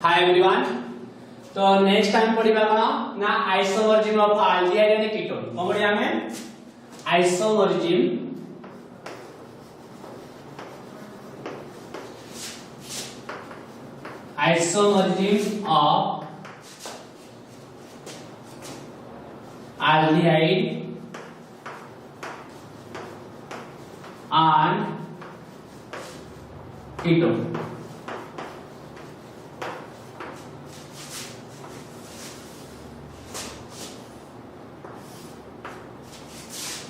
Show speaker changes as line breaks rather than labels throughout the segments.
हाय everyone. तो next time पढ़िबा कोन ना isomerism of aldehyde and ketone. कोन पढ़िया हमें isomerism of aldehyde and ketone.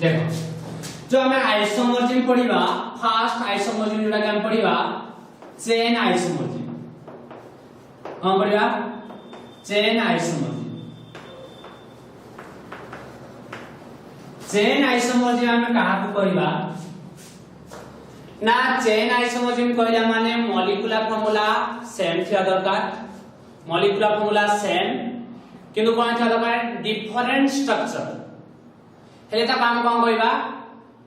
देखो जो हमें आइसोमरिज्म पढ़िबा फर्स्ट आइसोमरिज्म जोटा हम पढ़िबा चेन आइसोमरिज्म। हम पढ़िबा चेन आइसोमरिज्म। चेन आइसोमरिज्म हम कहा को पढ़िबा ना चेन आइसोमरिज्म कहला माने मॉलिक्यूलर फार्मूला सेम थिया दरकार। मॉलिक्यूलर फार्मूला सेम किंतु कोन थिया दरकार डिफरेंट स्ट्रक्चर हेले ता काम कोन कहबा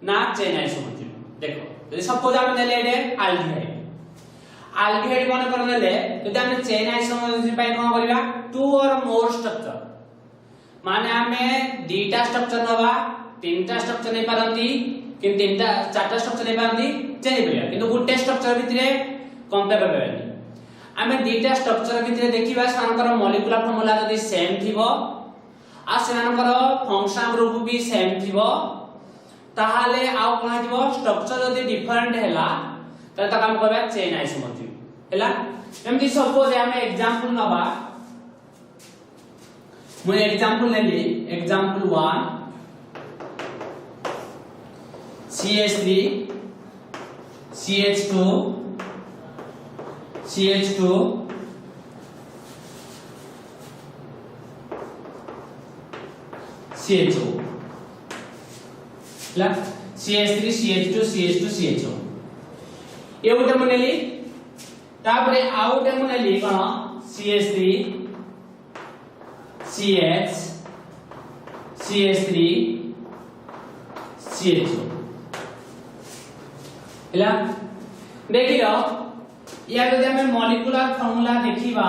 ना चेन आइसोमरिज्म। देखो यदि सपोज हम नेले एडे अल्डिहाइड मन कर नेले यदि हम चेन आइसोमरिज्म पय कोन करबा टू और मोर स्ट्रक्चर माने हमें दीटा स्ट्रक्चर नबा तीनटा स्ट्रक्चर नै पारंती कि तीनटा चारटा स्ट्रक्चर नै पारंती चेंज करिया किंतु गुटे स्ट्रक्चर भितरे कंपेयर करबानी। हमें दीटा स्ट्रक्चर भितरे देखिबा सानकर मॉलिक्यूलर फार्मूला यदि सेम थिबो आ सेमानकर फंक्शन ग्रुप भी सेम थिबो ताहाले आउ कोन थिबो स्ट्रक्चर यदि डिफरेंट हैला त काम कहबा चेन आइसोमरिज्म हैला। एमती सपोज हम एग्जांपल नबा मैं एग्जांपल लेली example 1 CH3 CH2 CH2 CHO ला CH3 CH2 CH2 CHO ये उठे मुनेली तापरे आउट मुनेली कोन CH3 CH CH3 CHO ହେଲା देखियो या यदि हमें मॉलिक्यूलर फार्मूला देखिबा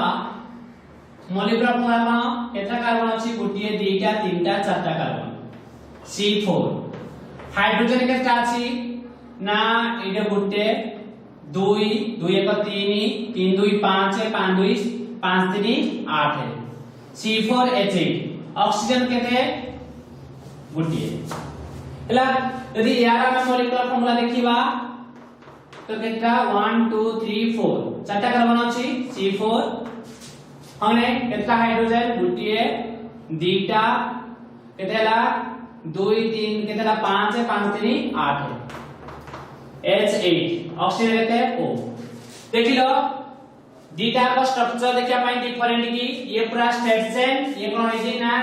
मॉलिक्यूलर फार्मूला केटा कार्बन अछि गुटिए दुईटा तीनटा चारटा कार्बन C4 हाइड्रोजन केटा अछि ना एडे गुटे 2 2 1 3 3 2 5 5 2 5 3 8 है C4H8 ऑक्सीजन केते गुटिए हैला। यदि यार हम मॉलिक्यूलर फार्मूला देखिबा तो केटा 1 2 3 4 चारटा कार्बन अछि C4 हमने केतना हाइड्रोजन गुटिए दीटा केतेला 2 3 केतेला 5 5 3 8 है H8 ऑक्सीजन केते O। देखिलो दीटा का स्ट्रक्चर देखिया पाई डिफरेंट की ये पूरा स्टेट चेन ये कोन है जे ना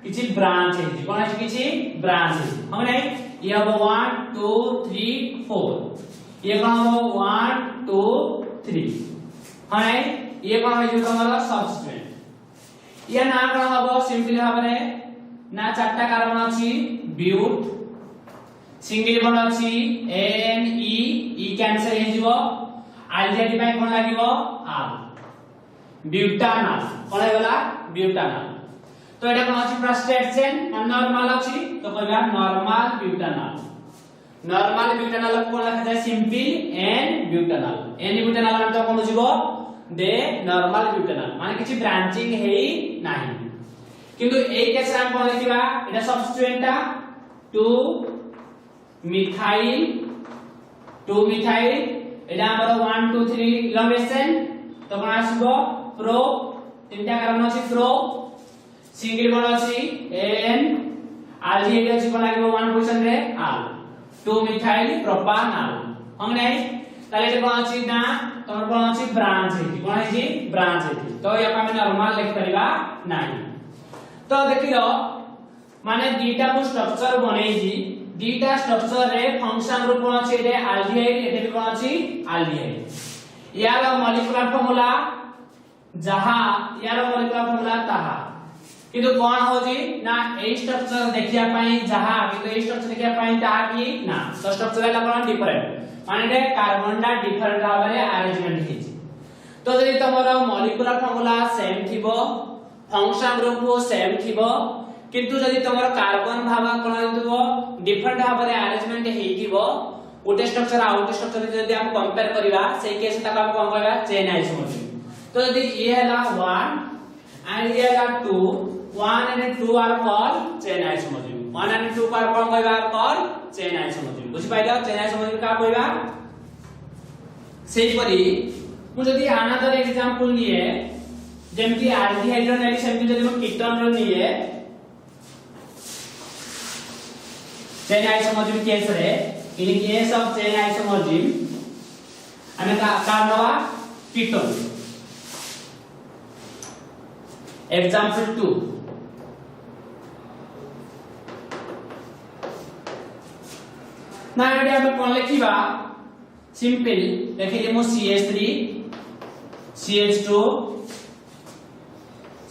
किछि ब्रांच है कोन है किछि ब्रांच है हमने ये अब 1 2 3 4 ये कोन हो 1 2 3 हमने ये कोन है जो हमारा सबस्ट्रेट ये ना कोन हबो सिंपली भाबरे ना चारटा कार्बन अछि ब्यूट सिंगल बॉन्ड अछि NE E कैंसिल हे जिवो अल्डिहाइड बाय कोन लागिवो R ब्यूटानॉल कोन हेला ब्यूटानॉल। तो एटा कोन अछि स्ट्रेट चेन नॉर्मल अछि तो कहबा नॉर्मल ब्यूटानॉल। नॉर्मल ब्यूटानॉल कोन लिखा जाय simple N butanol. N butanol मतलब कोन जिवो दे नॉर्मल ब्यूटानॉल माने किछि ब्रांचिंग हेई नाही किंतु ए केस हम कोन लिखिबा एटा सबस्टिट्यूएंटा 2 मिथाइल एटा हमर 1 2 3 इलॉन्गेशन तो कोन आसीबो प्रो तीनटा कार्बन अछि प्रो सिंगल बॉन्ड अछि N अल्डिहाइड अछि कोन लागिबो 1 पोजीशन रे R 2 मिथाइल प्रोपानॉल हमने ताले जे कोन अछि ना तमर कोन अछि ब्रांच है कोन है जी ब्रांच है तो या हम नॉर्मल लिख परिबा नाही। तो देखियो माने दीटा को स्ट्रक्चर बनै जी दीटा स्ट्रक्चर रे फंक्शन ग्रुप कोन अछि एटे अल्डिहाइड एटे कोन अछि अल्डिहाइड यार मॉलिक्यूलर फार्मूला जहा यार मॉलिक्यूलर फार्मूला ताहा किंतु कोन हो जी ना ए स्ट्रक्चर देखिया पई जहा किंतु ए स्ट्रक्चर देखिया पई ताहा की ना तो स्ट्रक्चर ला कोन डिफरेंट माने कार्बन डा डिफरेंट भाबरे अरेंजमेंट हेछि तो जदि तमरो मॉलिक्यूलर फार्मूला सेम थिबो फंक्शन ग्रुप सेम थिबो किंतु जदि तमरो कार्बन भाग कोन हेतुबो डिफरेंट भाबरे अरेंजमेंट हेतिबो उटे स्ट्रक्चर आउट स्ट्रक्चर जदि हम कंपेयर करिवा सेही केस तक हम कोन कहबा चेन आइसोमर्फिज्म। तो जदि ये हला 1 एंड ये हला 2 1 and 2 are called chain isomorphism 1 and 2 पर कोन कहबा कॉल्ड चेन आइसोमर्फिज्म बुझि पाइलो चेन आइसोमर्फिज्म का कहबा सेही परी मु जदि अनदर एग्जांपल लिए जेमति आल्डिहाइड नेली सेमति जदि मु कीटोन रो लिए चेन आइसोमर्फिज्म केस रे इन केस ऑफ चेन आइसोमर्फिज्म हमें का नवा कीटोन एग्जांपल 2 ना एडे हम कोन लिखिबा सिंपल देखिए मो CH3 CH2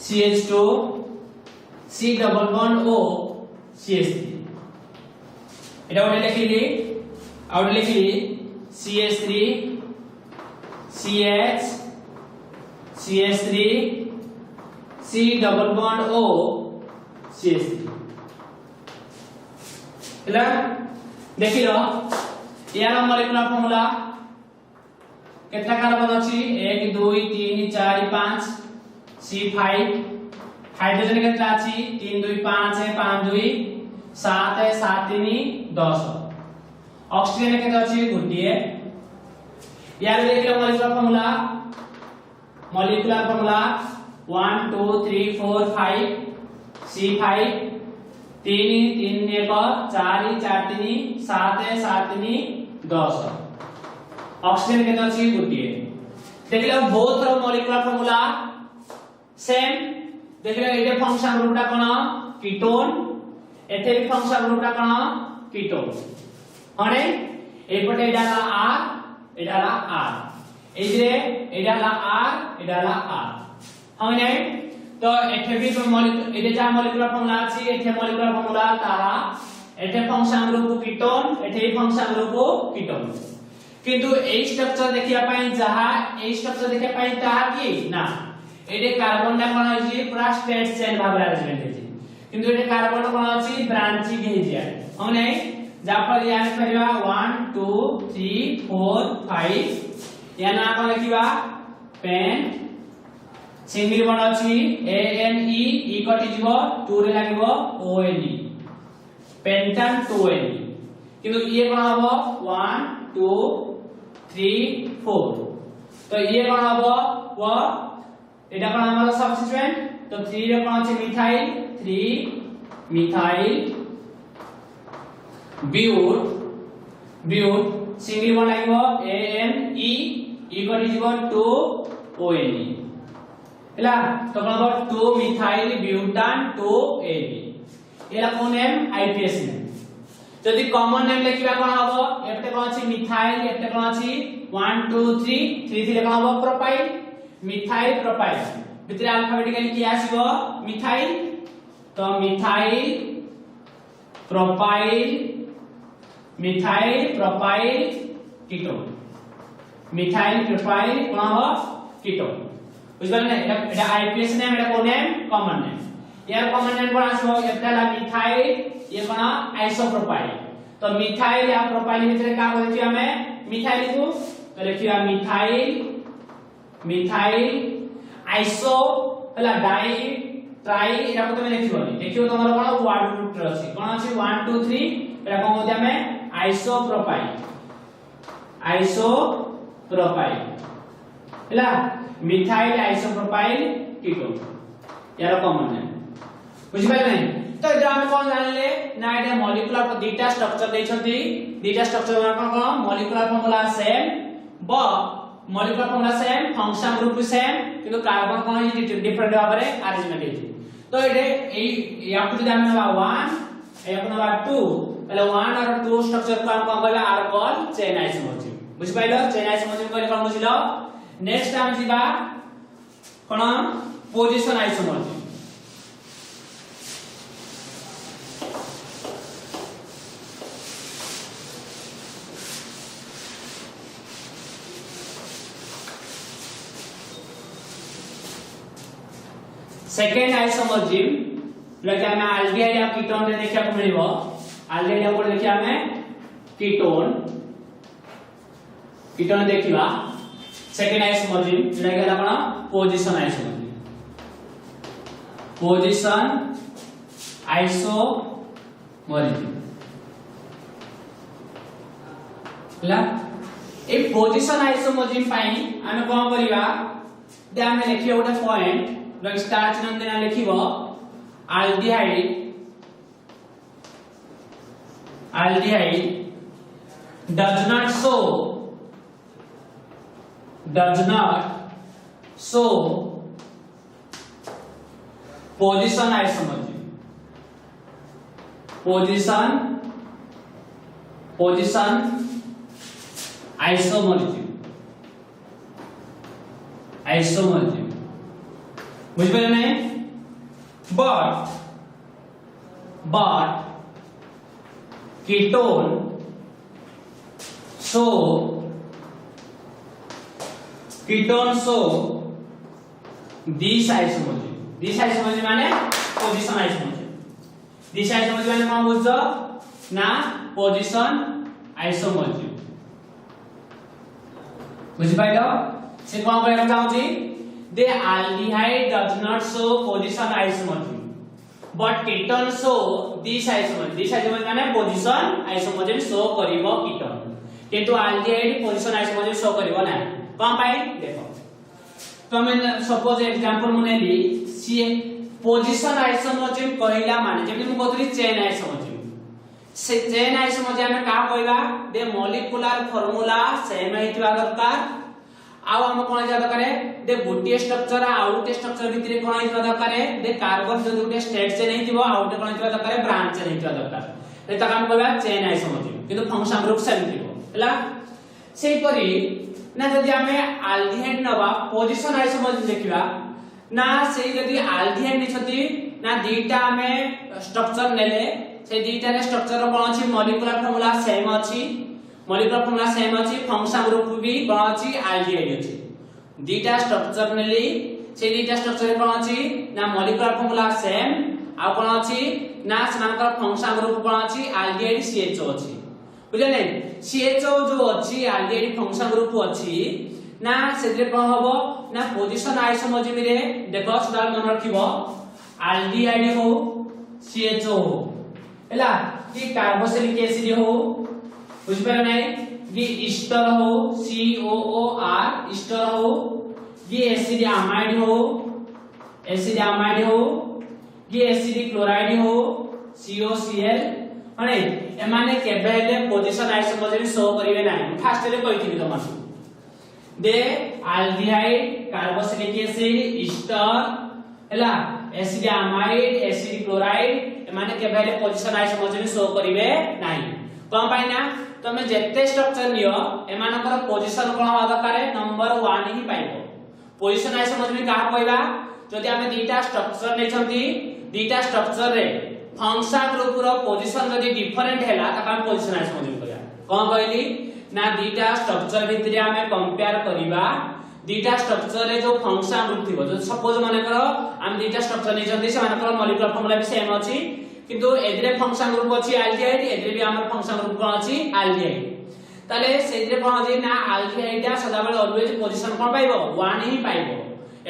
CH2 C double bond O CH3 এটা ওটা লিখলি আউট লিখলি CH3 CH CH3 C double bond O CH3 ହେଲା देखिलो यार मॉलिक्यूलर फार्मूला कितना कार्बन अछि 1 2 3 4 5 C5 हाइड्रोजन कितना अछि 3 2 5 है 5 2 7 है 7 3 10 ऑक्सीजन कितना अछि गुटिए यार देखिलो मॉलिक्यूलर फार्मूला 1 2 3 4 5 C5 3 3 1 4 4 3 7 7 3 10 ऑक्सीजन कितना अछि गुटिए देखिलो बोथ रो मॉलिक्यूलर फार्मूला सेम देखिलो एटे फंक्शन ग्रुपटा कोन कीटोन एटे भी फंक्शन ग्रुपटा कोन कीटोन हणे एपटे एडाला R एडाला R एजे एडाला R एडाला R हणे तो एठे भी मॉलिक्यूलर एटे जा मॉलिक्यूलर फार्मूला अछि एठे मॉलिक्यूलर फार्मूला ताहा एठे फंक्शन ग्रुप कीटोन एठे फंक्शन ग्रुप कीटोन किंतु ए स्ट्रक्चर देखिया पई जहा ए स्ट्रक्चर देखिया पई ताहा की ना एटे कार्बन टा कोन अछि पूरा स्ट्रेट चेन भाग अरेंजमेंट अछि किंतु एटे कार्बन कोन अछि ब्रांचिंग हे जिया हम नै जा पर यान करबा 1 2 3 4 5 याना कोन लिखिबा पेन सिंगल बॉन्ड अछि ANE E कटि जीवो 2 रे लागिवो ONE पेंटान 2NE किंतु ये कोन हबो 1 2 3 4 तो ये कोन हबो वो एटा कोन हमर सब्स्टिट्यूएंट तो 3 रे कोन अछि methyl 3 methyl but single bond लागिवो ANE E कटि जीवो 2 ONE ହେଲା तो कोन हबो 2 मिथाइल ब्यूटान 2NE एला कोन नेम आईपीएस नेम जदि कॉमन नेम लिखिबा कोन हबो एते कोन अछि मिथाइल एते कोन अछि 1 2 3 3 3 कोन हबो प्रोपाइल मिथाइल प्रोपाइल भितरे अल्फाबेटिकली की आसीबो मिथाइल तो methyl propyl ketone methyl propyl कोन हबो कीटोन बुझबाल नै एटा आईपीएस नेम एटा कोन नेम कॉमन नेम यार कॉमन नेम कोन आसीबो एटा ला मिथाइल ये कोन आइसोप्रोपाइल तो मिथाइल या प्रोपाइल भितरे का होय छी हमें मिथाइल को तो लिखिया मिथाइल आइसो हला डाई ट्राई एटा को तमे लिखिबो देखियो तमरो कोन वर्ड रूट अछि कोन अछि 1 2 3 एटा कोन होते हमें आइसोप्रोपाइल हला मिथाइल आइसोप्रोपाइल कीटोन यार कॉमन नेम बुझिबाल नै तो इधर हम कोन जानले ना एटा मॉलिक्यूलर को दीटा स्ट्रक्चर दैछथि दीटा स्ट्रक्चर कोन मॉलिक्यूलर फार्मूला सेम ब molecular formula same function group same किंतु कार्बन कोन डिफरेंट भाबरे अरेंजमेंट हेछि तो एटे ए याकु जदि हम नबा 1 याकु नबा 2 पहले 1 और 2 स्ट्रक्चर को हम कोन कहबा आर कॉल चेन आइसोमर्फिज्म बुझि पाइलो चेन आइसोमर्फिज्म कहले कोन बुझिलो नेक्स्ट हम जिबा कोन पोजीशन आइसोमर्फिज्म सेकेंड आइसोमरिज्म लगे हमें एल्डिहाइड या कीटोन रे देखा को मिलिबो एल्डिहाइड को देखिया हमें कीटोन देखिबा सेकेंड आइसोमरिज्म जेटा गेला कोन पोजीशन आइसोमरिज्म ला ए पोजीशन आइसोमरिज्म पाई हम कोन करिवा दे हम लिखियो गोटे पॉइंट लग स्टार चिन्ह देना लिखिबो aldehyde does not show position isomerism बुझ पाए नहीं but ketone show this isomerism माने position isomerism माने कौन बुझो ना position isomerism बुझ पाइलो से कौन कहना चाहूची the aldehyde does not show position isomerism but ketone show this isomerism माने position isomerism show करिवो ketone किंतु aldehyde position isomerism show करिवो नै कोन पाई देखो तमे सपोज एग्जांपल मुनेली सी पोजीशन आइसोमरिज्म कहिला माने जेमि मु कहतली चेन आइसोमरिज्म से चेन आइसोमरिज्म में का कहबा दे मॉलिक्यूलर फार्मूला सेम हेतिबा दरकार आउ हम कोन जा दरकार दे गोटिए स्ट्रक्चर आउट स्ट्रक्चर भितरे कोन हेतिबा दरकार दे कार्बन जो दुटे स्टेट चेन हेतिबो आउट कोन हेतिबा दरकार ब्रांच चेन हेतिबा दरकार एता काम कहबा चेन आइसोमरिज्म किंतु फंक्शन ग्रुप सेम थिबो हला सेही परी ना जदि हमें एल्डिहाइड नबा पोजीशन आइसोमरिज्म देखिबा ना सेही जदि एल्डिहाइड निछती ना दीटा हमें स्ट्रक्चर नेले से दीटा रे स्ट्रक्चर कोन अछि मॉलिक्यूलर फार्मूला सेम अछि फंक्शन ग्रुप भी कोन अछि एल्डिहाइड अछि दीटा स्ट्रक्चर नेली से दीटा स्ट्रक्चर कोन अछि ना मॉलिक्यूलर फार्मूला सेम आ कोन अछि ना सनाकर फंक्शन ग्रुप कोन अछि एल्डिहाइड CHO अछि बुझले CHO जो अछि एल्डिहाइड फंक्शन ग्रुप अछि ना सेजे कोन हबो ना पोजीशन आइसोमरिज्म रे देखो सदा मन रखिबो एल्डिहाइड हो CHO हो हैला कि कार्बोक्सिलिक एसिड हो बुझ पाए नै कि ईस्टर हो COOR ईस्टर हो कि एसिड अमाइड हो कि एसिड क्लोराइड हो COCl माने एमाने केबेले पोजीशन आइसोमरिज्म शो करिवे नै फास्ट रे कहिथिबि तमासु दे एल्डिहाइड कार्बोक्सिलिक एसिड ईस्टर हैला एसिड अमाइड एसिड क्लोराइड एमाने केबेले पोजीशन आइसोमरिज्म शो करिवे नै कोन पाई ना तमे जेते स्ट्रक्चर लियो एमानकर पोजीशन कोन होबा दरकार नंबर 1 ही पाइबो पोजीशन आइसोमरिज्म का कहबा जदि हमें दीटा स्ट्रक्चर नै छथि दीटा स्ट्रक्चर रे फंक्शन ग्रुप रो पोजीशन जदि डिफरेंट हैला त हम पोजीशन आइसोमरिज्म करिया कोन कहली ना दीटा स्ट्रक्चर भितरे हमें कंपेयर करिबा दीटा स्ट्रक्चर रे जो फंक्शन ग्रुप थिबो जो सपोज माने करो हम दीटा स्ट्रक्चर नै छथि से माने करो मॉलिक्यूलर फार्मूला भी सेम अछि किंतु एदरे फंक्शन ग्रुप अछि एल्डिहाइड एदरे भी हमर फंक्शन ग्रुप कोन अछि एल्डिहाइड ताले सेदरे कोन अछि ना एल्डिहाइड सदा बेले ऑलवेज पोजीशन कोन पाइबो 1 ही पाइबो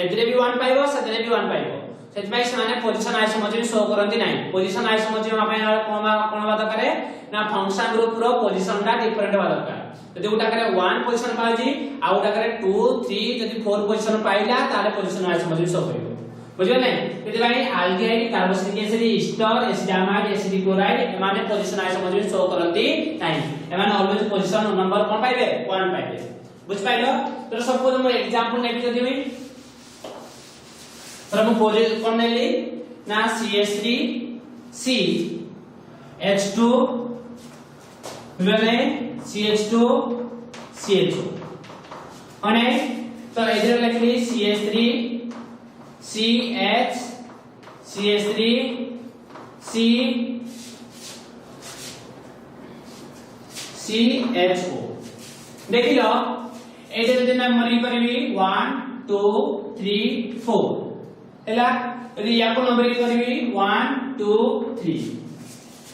एदरे भी 1 पाइबो सेदरे भी 1 पाइबो सेतमै माने पोजीशन आइसोमरिज्म शो करंती नै पोजीशन आइसोमरिज्म आपण कोन बात करे ना फंक्शन ग्रुप रो पोजीशन दा डिफरेंट बा दरकार जदि उटा करे 1 पोजीशन पाजी आ उटा करे 2 3 जदि 4 पोजीशन पाइला ताले पोजीशन आइसोमरिज्म शो करिवो बुझियो नै एते भाई aldehyde carboxylic acid ester acid amide acid chloride एमाने पोजीशन आइसोमरिज्म शो करंती नै एमाने ऑलवेज पोजीशन नंबर कोन पाइबे 1 पाइबे बुझ पाइलो तो सपोज हम एग्जांपल नेबी जदि मी हम पोजीशन कोन नेली ना CH3 C H2 बुझले CH2 CHO અને તો इधर लिखली CH3 CH CH3 C CHO देखिलो एते जदि मैं मरी करबी 1 2 3 4 हैला यदि याको नंबरिंग करबी 1 2 3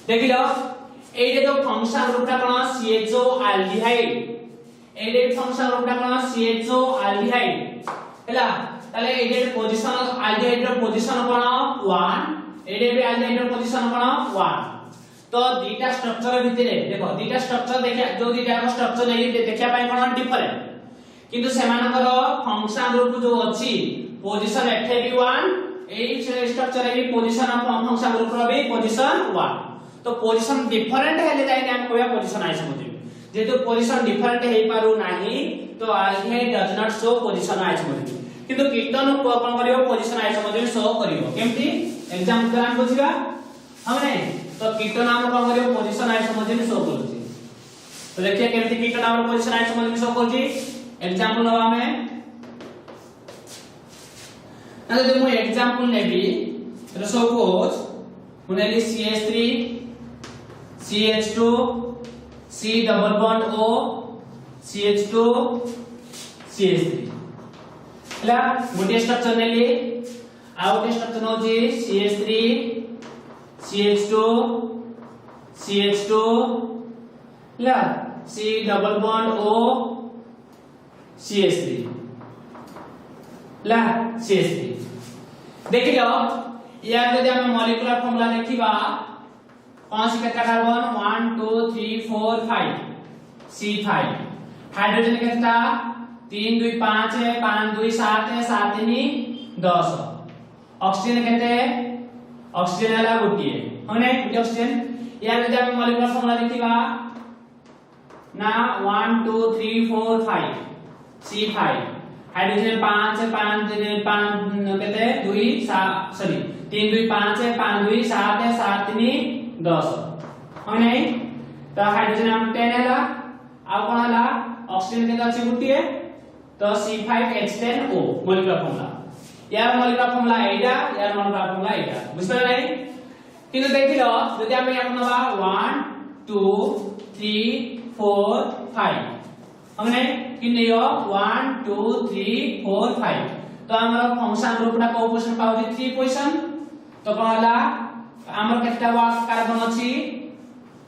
देखिलो एजे तो फंक्शन रूपटा कोन CHO अल्डिहाइड एजे फंक्शन रूपटा कोन CHO अल्डिहाइड हैला ताले एजे पोजीशन अल्डिहाइड रो पोजीशन कोन 1 एजे भी अल्डिहाइड रो पोजीशन कोन 1 तो दीटा स्ट्रक्चर भितरे देखो दीटा स्ट्रक्चर देखिया जो दीटा रो स्ट्रक्चर नै देखिया पय कोन डिफरेंट किंतु सेमानकर फंक्शन रूप जो अछि पोजीशन FAB1 ए स्ट्रक्चर रे पोजीशन ऑफ फंक्शन ग्रुप रो भी पोजीशन 1 तो पोजीशन डिफरेंट हेले जाय हम कोया पोजीशन आइसोमोर्फिक जेतो पोजीशन डिफरेंट हे पारु नाही तो aldehyde does not show position isomorphic किंतु कीटन को कोन करियो पोजीशन आइसोमोर्फिक शो करियो केमति एग्जांपल हम बुझिबा हमने तो कीटन नाम कोन करियो पोजीशन आइसोमोर्फिक शो करूची तो देखिए केमति कीटन नाम पोजीशन आइसोमोर्फिक शो करूची एग्जांपल नवा में ना तो मु एग्जांपल नेबी तो सपोज मुनेली CH3 CH2 C double bond O CH2 CH3 हला गोटे स्ट्रक्चर नेली आउटे स्ट्रक्चर होची CH3 CH2 CH2 हला C double bond O CH3 ला CH3 देखिलो या यदि हम मॉलिक्यूलर फार्मूला देखिबा कौन सी केटा कार्बन 1 2 3 4 5 C5 हाइड्रोजन केटा 3 2 5 है 5 2 7 है 7 3 10 ऑक्सीजन केते ऑक्सीजन वाला गोटिए हमने ऑक्सीजन या यदि हम मॉलिक्यूलर फार्मूला देखिबा ना 1 2 3 4 5 C5 हाइड्रोजन 5 5 कहते 2 7 सॉरी 3 2 5 5 2 7 7 3 10 हो नहीं तो हाइड्रोजन हम 10 हैला आ कोन हला ऑक्सीजन के अछि गुटिए तो C5H10O मॉलिक्यूलर फार्मूला यार मॉलिक्यूलर फार्मूला एटा यार मॉलिक्यूलर फार्मूला एटा बुझलो नहीं किंतु देखिलो यदि हम या नबा 1 2 3 4 5 हमने किने यो 1 2 3 4 5 तो हमर फंक्शन ग्रुपटा को पोजीशन पाउची 3 पोजीशन तो कहला हमर केटा कार्बन अछि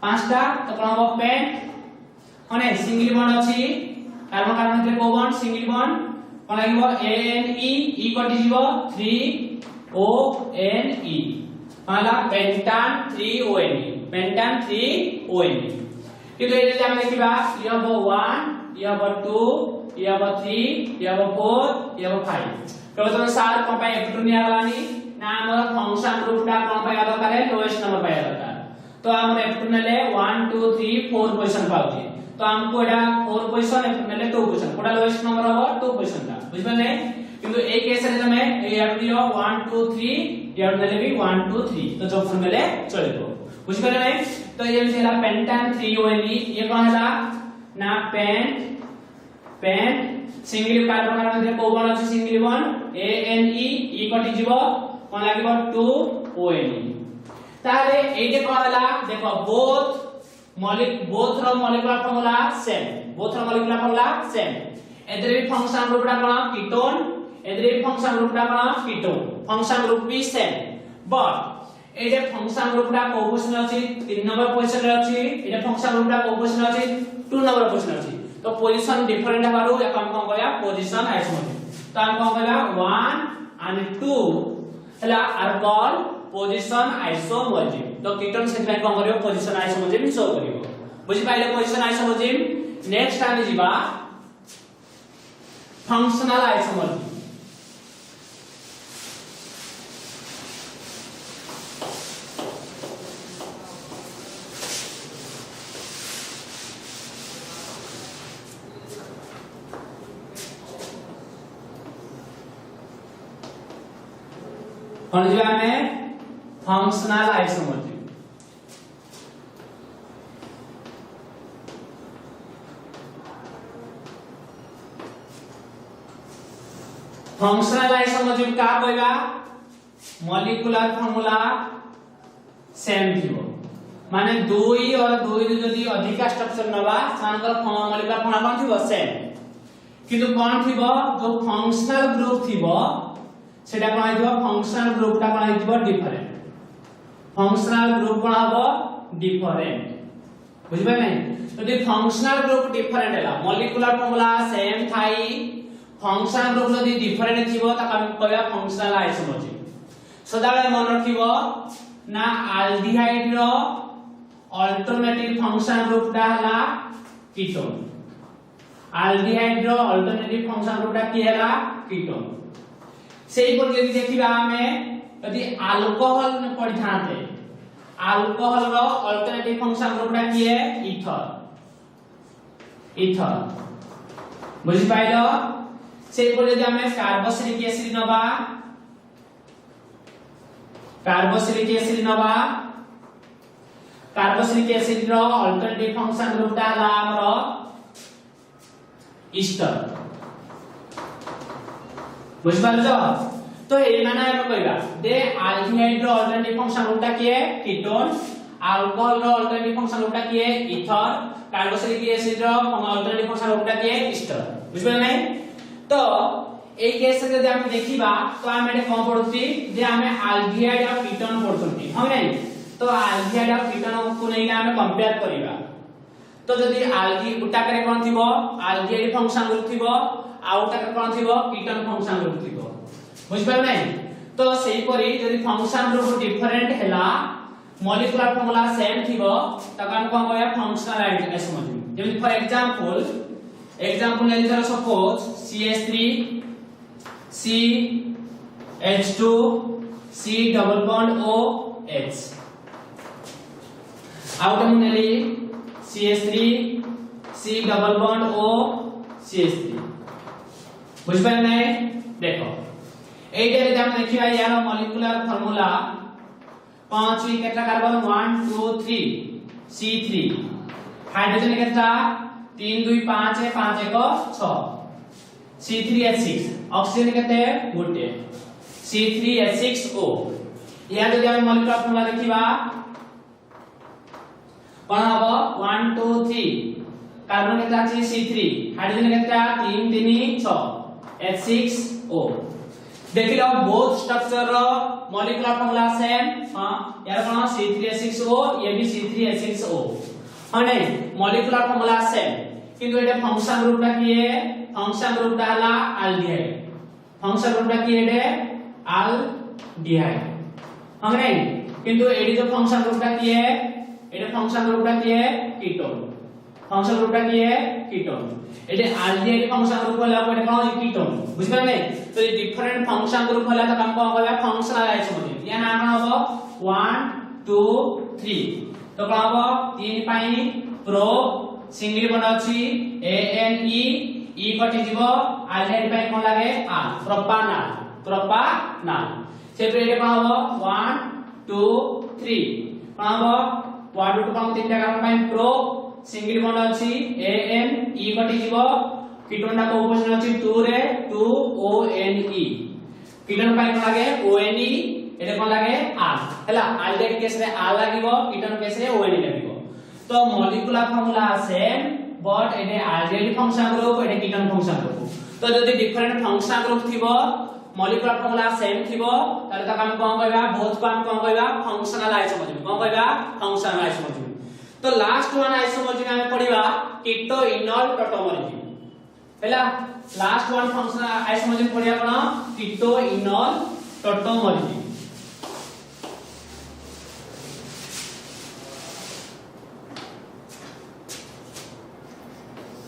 5टा तो कहबो पेंट हने सिंगल बॉन्ड अछि कार्बन कार्बन रे को बॉन्ड सिंगल बॉन्ड कोन लागिबो ANE E कटि जीवो 3ONE कहला पेंटान 3ONE पेंटान 3ONE किंतु एजे हम देखिबा यो 1 यह 2 यह 3 यह 4 यह 5 तो तुम सार कोन पाए F2 निया वालानी ना हमर फंक्शन ग्रुपटा कोन पाए दरकार है लोएस्ट नंबर पाए दरकार तो हम F2 नेले 1 2 3 4 पोजीशन पाउची तो हमको एडा 4 पोजीशन F2 नेले 2 पोजीशन कोडा लोएस्ट नंबर हो 2 पोजीशन का बुझबे नै किंतु ए केस रे तमे F दियो 1 2 3 F नेले भी 1 2 3 तो जो फॉर्मूला चलिबो बुझबे नै तो ये होला पेंटान 3ONE ये कोन हला ना पेंट सिंगल कार्बन कार्बन रे को बॉन्ड अछि सिंगल बॉन्ड ANE E कटि जीवो कोन लागिबो 2ONE ताले एजे कहला देखो बोथ रो मॉलिक्यूलर फार्मूला सेम एदरे भी फंक्शन ग्रुपटा कोन कीटोन एदरे भी फंक्शन ग्रुपटा कोन कीटोन फंक्शन ग्रुप भी सेम बट एजे फंक्शन ग्रुपटा को पोजीशन अछि 3 नंबर पोजीशन रे अछि एजे फंक्शन ग्रुपटा को पोजीशन अछि 2 नंबर पोजीशन अछि तो पोजीशन डिफरेंट बारू या हम कोन कहया पोजीशन आइसोमोर्फिक तो हम कोन कहला 1 and 2 हला आर कॉल्ड पोजीशन आइसोमोर्फिक तो कीटन से कोन करियो पोजीशन आइसोमोर्फिक शो करियो बुझि पाइले पोजीशन आइसोमोर्फिक नेक्स्ट आमे जिबा फंक्शनल आइसोमोर्फिक कौन जो हमें फंक्शनल आइसोमोर्फिक फंक्शनल आइसोमोर्फिक का कहबा मॉलिक्यूलर फार्मूला सेम थिबो माने 2 और 2 जदी अधिक स्ट्रक्चर नबा सानकर मॉलिक्यूलर फार्मूला कोन थिबो सेम किंतु कोन थिबो जो फंक्शनल ग्रुप थिबो सेटा कोन आइथिबो फंक्शनल ग्रुप टा कोन आइथिबो डिफरेंट फंक्शनल ग्रुप कोन हबो डिफरेंट बुझबे नै यदि फंक्शनल ग्रुप डिफरेंट हैला मॉलिक्यूलर फार्मूला सेम थाई फंक्शनल ग्रुप यदि डिफरेंट थिबो त हम कहया फंक्शनल आइसोमर्जिक सदाबे मन रखिबो ना एल्डिहाइड रो अल्टरनेटिव फंक्शनल ग्रुप टा हला कीटोन एल्डिहाइड रो अल्टरनेटिव फंक्शनल ग्रुप टा की हला कीटोन सेही पर यदि देखिबा हमें यदि अल्कोहल में पढ़ी थाते अल्कोहल रो अल्टरनेटिव फंक्शनल ग्रुप टा की है ईथर ईथर बुझि पाइलो सेही पर यदि हमें कार्बोक्सिलिक एसिड नबा कार्बोक्सिलिक एसिड रो अल्टरनेटिव फंक्शनल ग्रुप टा हला हमरो ईस्टर बुझ पालो तो ए माने हम कहबा दे एल्डिहाइड रो अल्टरनेटिव फंक्शनल ग्रुप टा की है कीटोन अल्कोहल रो अल्टरनेटिव फंक्शनल ग्रुप टा की है ईथर कार्बोक्सिलिक एसिड रो अल्टरनेटिव फंक्शनल ग्रुप टा की है ईस्टर बुझ पालो नै तो ए केस रे जदि हम देखिबा तो हम एटे कोन पढुती जे हम एल्डिहाइड और कीटोन पढुती हम नै तो एल्डिहाइड और कीटोन को नै हम कंपेयर करिबा तो जदि एल्डी उटा करे कोन थिबो एल्डिहाइड फंक्शनल ग्रुप थिबो आउटा करे कोन थिबो कीटोन फंक्शनल ग्रुप थिबो बुझ पालो नै तो सेही परी जदि फंक्शनल ग्रुप डिफरेंट हैला मॉलिक्यूलर फार्मूला सेम थिबो त हम कोन कहया फंक्शनल आइसोमर्जिक जेमि फॉर एग्जांपल ले लियो suppose CH3 CH2 C double bond OH आउट में नेली CH3 C double bond O CH3 बुझ पाए नै देखो एटा रे हम देखिबा यार मॉलिक्यूलर फार्मूला 5 वी केटा कार्बन 1 2 3 C3 हाइड्रोजन केटा 3 2 5 है 5 1 6 C3H6 ऑक्सीजन केते गोटे C3H6O या जदि हम मॉलिक्यूलर फार्मूला देखिबा कोन हबो 1 2 3 कार्बन केता अछि C3 हाइड्रोजन केता 3 3 6 H6O देखिलो बोथ स्ट्रक्चर रो मॉलिक्यूलर फार्मूला सेम हां यार कोन C3H6O ये भी C3H6O हां नै मॉलिक्यूलर फार्मूला सेम किंतु एटा फंक्शन ग्रुप टा की है फंक्शन ग्रुप टा हला एल्डिहाइड फंक्शन ग्रुप टा की है एल्डिहाइड हां नै किंतु एडी जो फंक्शन ग्रुप टा की है एटा फंक्शन ग्रुप टा की है कीटोन फंक्शन ग्रुप टा की है कीटोन एटे एल्डिहाइड फंक्शन ग्रुप होला कोटे कोन कीटोन बुझबे नै तो ये डिफरेंट फंक्शन ग्रुप होला त हम कोन कहबा फंक्शनल आइसोमर्जिक या नाम हबो 1 2 3 तो कोन हबो 3 पाई प्रो सिंगल बॉन्ड अछि ANE E कटि जीवो एल्डिहाइड पाई कोन लागे R प्रोपानाल से एटे कोन हबो 1 2 3 कोन हबो 1 2 कोन तीनटा कार्बन पाई प्रो सिंगल बॉन्ड अछि AN E कटि जीवो कीटोन का ऑपोजिशन अछि 2 रे 2 ONE कीटोन पाई कोन लागे ONE एटे कोन लागे R हला एल्डिहाइड केस रे R लागिवो कीटोन केस रे ONE लागिवो तो मॉलिक्यूलर फार्मूला सेम बट एटे एल्डिहाइड फंक्शन ग्रुप एटे कीटोन फंक्शन ग्रुप तो जदि डिफरेंट फंक्शन ग्रुप थिबो मॉलिक्यूलर फार्मूला सेम थिबो ताले त हम कोन कहबा बोथ को हम कोन कहबा फंक्शनल आइसोमर्जिक कोन कहबा फंक्शनल आइसोमर्जिक तो लास्ट वन आइसोमर्जिक हम पढिबा कीटो इनॉल टोटोमर्जिक पहला लास्ट वन फंक्शनल आइसोमर्जिक पढिया कोन keto enol tautomerism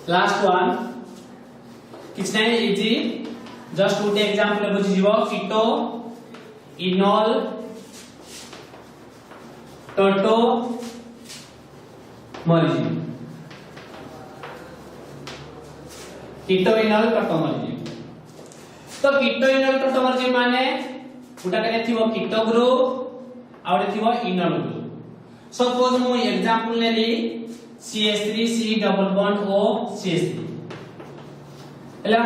last one कितना easy just to take example बुझि जीवो कीटो इनॉल टोटोमर्जिक कीटो इनॉल टोटोमर्जिक तो कीटो इनॉल टोटोमर्जिक माने उटा करे थिवो कीटो ग्रुप आउटे थिवो इनॉल ग्रुप सपोज मु एग्जांपल लेली CH3 C double bond O CH3 हला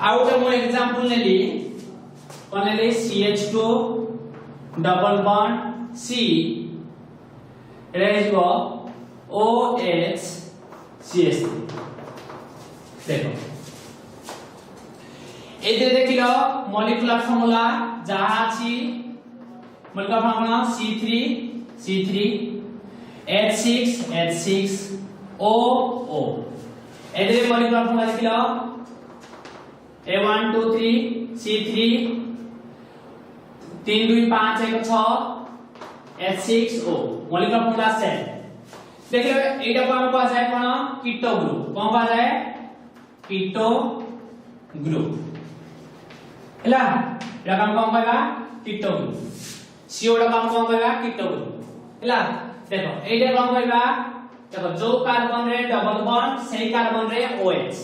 आउटे मु एग्जांपल लेली कोन लेली CH2 double bond C रेजो OH CH3 देखो एते देखिलो मॉलिक्यूलर फार्मूला जहा अछि molecular formula C3 H6 O एते molecular formula देखिलो A1 2 3 C3 3 2 5 1 6 H6O molecular formula से देखिए एटा को हम कहा जाए कोन कीटो ग्रुप कोन कहा जाए कीटो ग्रुप हला एटा हम कोन कहबा कीटो ग्रुप CO टा हम कोन कहबा कीटो ग्रुप हला देखो एटा कोन कहबा देखो जो कार्बन रे डबल बॉन्ड सेही कार्बन रे OH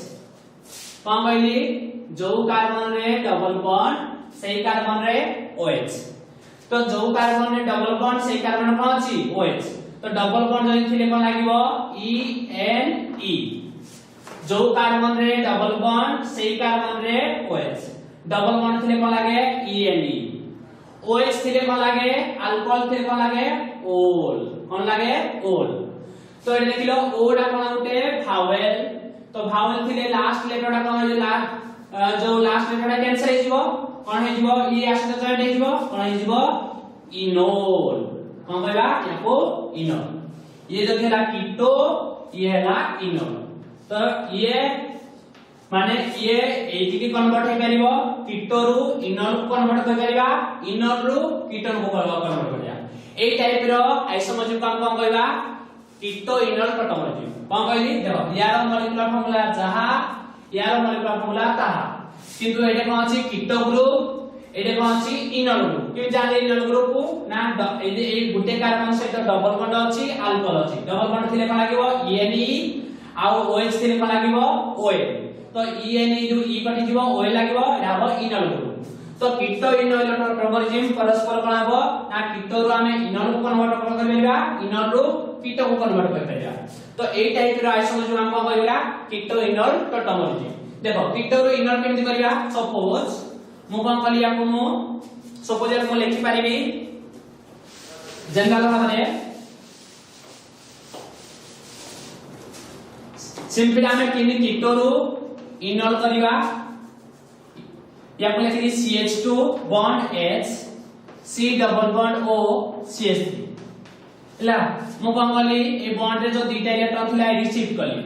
कोन कहली जो कार्बन रे डबल बॉन्ड सेही कार्बन रे OH तो जो कार्बन रे डबल बॉन्ड सेही कार्बन कोन अछि OH तो डबल बॉन्ड जइन थिले कोन लागिवो ENE जो कार्बन रे डबल बॉन्ड सेही कार्बन रे OH डबल बॉन्ड थिले कोन लागे ENE OH थिले कोन लागे अल्कोहल थिले कोन लागे ओल कोन लागे ओल तो एटा देखिलो O टा कोन उठे भावेल तो भावेल थिले लास्ट लेटर टा कोन जो लास्ट लेटर टा कैंसिल हे जिवो कोन हे जिवो ई आसे जॉइंट हे जिवो कोन हे जिवो इनोल कोन कहबा याको इनोल ये जो थेला कीटो ये हैला इनोल तो ये माने ये एटी की कन्वर्ट हे परिबो कीटो रु इनोल को कन्वर्ट कर परिबा इनोल रु कीटोन को कन्वर्ट करिया ए टाइप रो आइसोमर्जिक काम कोन कहबा कीटो इनोल टोमोलॉजी कोन कहली देखो यार मॉलिक्यूलर फार्मूला जहा यार मॉलिक्यूलर फार्मूला ताहा किंतु एटे कोन अछि कीटो ग्रुप एटे कोन अछि इनोल ग्रुप कि जाने इनोल ग्रुप को ना ए गुटे कार्बन सहित डबल बॉन्ड अछि अल्कोहल अछि डबल बॉन्ड थिले कोन लागिवो ENE आ OH थिले कोन लागिवो OL तो ENE जो E कटि जिवो OL लागिवो एटा हो इनोल ग्रुप तो कीटो इनोल टोमोलॉजी परस्पर कोन हबो ना कीटो रु हमें इनोल को कन्वर्ट कर परिबा इनोल रु कीटो को कन्वर्ट कर परिबा तो ए टाइप रो आइसोमर्जिक हम कोन कहबा कीटो इनोल टोमोलॉजी देखो कीटो रु इनोल केमि करिया सपोज मु कोन कली याको मु सपोज मु लिखि परिबी जनरल भाबरे सिंपली हमें किनि कीटो रु इनोल करिवा याको लिखि CH2 bond H C double bond O CH3 ला मु कोन कली ए बॉन्ड रे जो दुईटा इलेक्ट्रॉन थिला रिसीव कली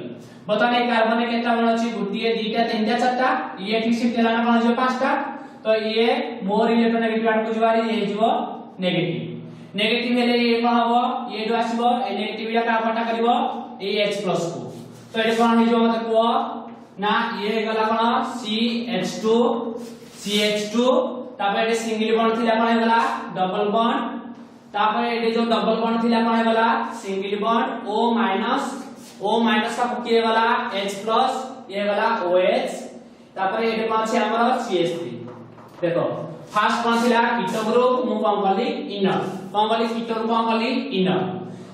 बता नै कार्बन रे केटा बण अछि गुटिए दुईटा तीनटा चारटा ये ठीक शिफ्ट देला ना कोन जो पांचटा तो ये मोर इलेक्ट्रोनेगेटिव आड को जुवारी ये जीवो नेगेटिव हेले ये कोन हबो ये जो आसीबो ए नेगेटिव या का पटा करबो ए H+ को तो एटे कोन हे जो मते को ना ये गला कोन CH2 तापर एटे सिंगल बॉन्ड थिला कोन गला डबल बॉन्ड तापर एटे जो डबल बॉन्ड थिला कोन गला सिंगल बॉन्ड O माइनस का किए गला H+ ये गला OH तापर एटे कोन अछि हमर CH3 देखो फर्स्ट कोन थिला कीटो ग्रुप मु कोन कली इनर कोन कली कीटो ग्रुप कोन कली इनर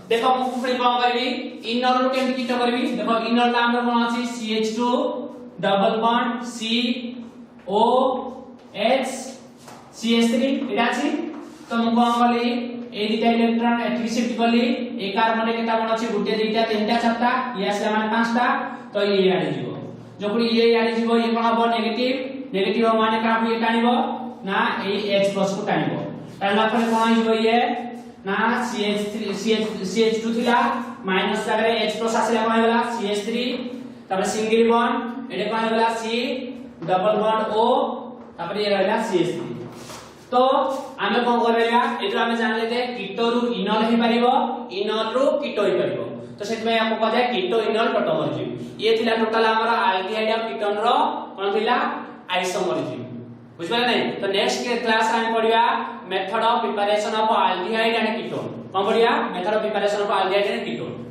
देखो मु पुणी कोन करबी इनर रो केमि कीटो करबी देखो इनर ला हमर कोन अछि CH2 double bond C O H CH3 एटा अछि तो मु कोन कली ए दुटा इलेक्ट्रॉन एठी शिफ्ट कली ए कार्बन रे केटा कोन अछि गुटे दुटा तीनटा चारटा ये आसे माने पांचटा तो ये आडी जीवो जोकरी ये आडी जीवो ये कोन हबो नेगेटिव माने का ये टानिबो ना ए H+ को टानिबो टानला पर कोन हिबो ये ना CH2 थिला माइनस जागरे H+ आसेला कोन होला CH3 तब सिंगल बॉन्ड एटे कोन होला C डबल बॉन्ड O तब ये रहला CH3 तो आमे कोन करबा एतो आमे जान लेते कीटो रु इनोल हे परिबो इनोल रु कीटो हे परिबो तो सेत में हमको कहै कीटो इनोल टोमोलॉजी ये थिला टोटल हमरा एल्डिहाइड और कीटोन रो कोन थिला आइसोमर्जिक बुझबा नै तो नेक्स्ट क्लास हम पढिया method of preparation of aldehyde and ketone कोन पढिया method of preparation of aldehyde and ketone